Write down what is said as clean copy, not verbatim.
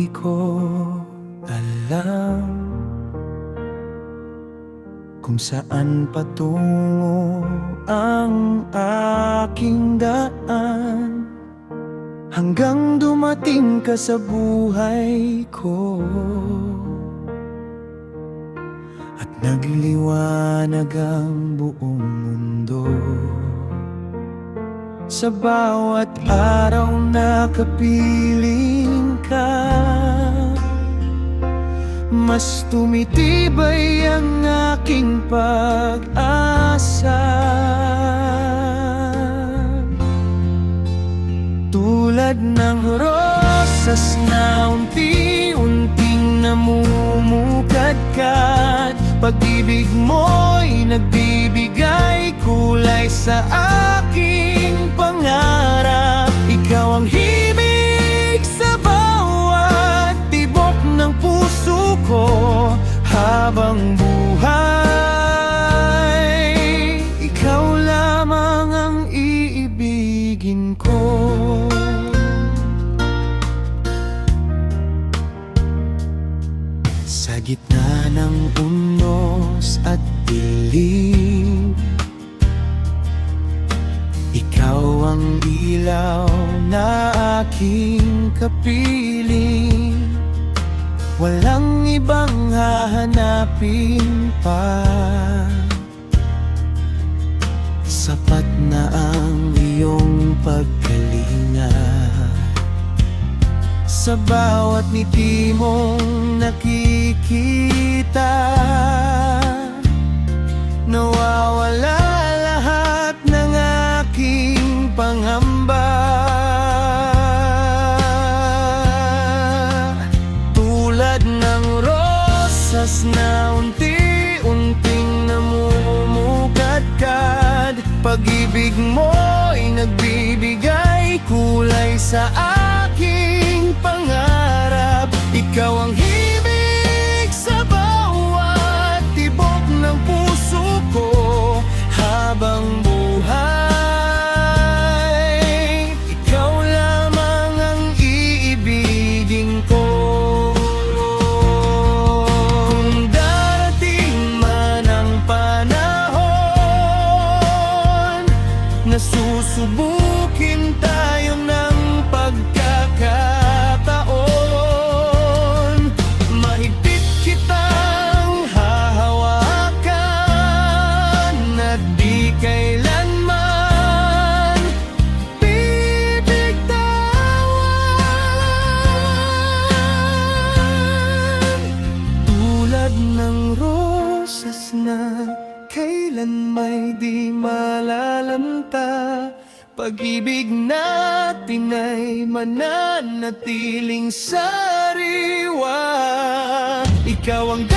di ko alam kung saan patungo ang aking daan, hanggang dumating ka sa buhay ko at nagliwanag ang buong mundo. Sa bawat araw na kapiling ka, mas tumitibay ang aking pag-asa. Tulad ng rosas na unti-unting namumukadkad, pag-ibig mo'y nagbibigay kulay sa aking pangarap. Ikaw ang himig sa bawat tibok ng puso ko habang buhay. Ikaw lamang ang iibigin ko. Sa gitna ng unos at dilim, ikaw ang ilaw na aking kapiling. Walang ibang hahanapin pa, sapat na ang iyong pagkalinga. Sa bawat ngiti mong nakikita, nawawala lahat ng aking pangamba. Tulad ng rosas na unti-unting namumukadkad, pag-ibig mo'y nagbibigay kulay sa aking pangarap. Ikaw ang himig sa bawat tibok ng puso ko habang buhay. Ikaw lamang ang iibigin ko. Kung darating man ang panahon na susubukin tayo ng pagkakataon, mahigpit kitang hahawakan at di kailanman bibitawan. Tulad ng rosas na kailan may di malalanta, pag-ibig natin ay mananatiling sariwa. Ikaw ang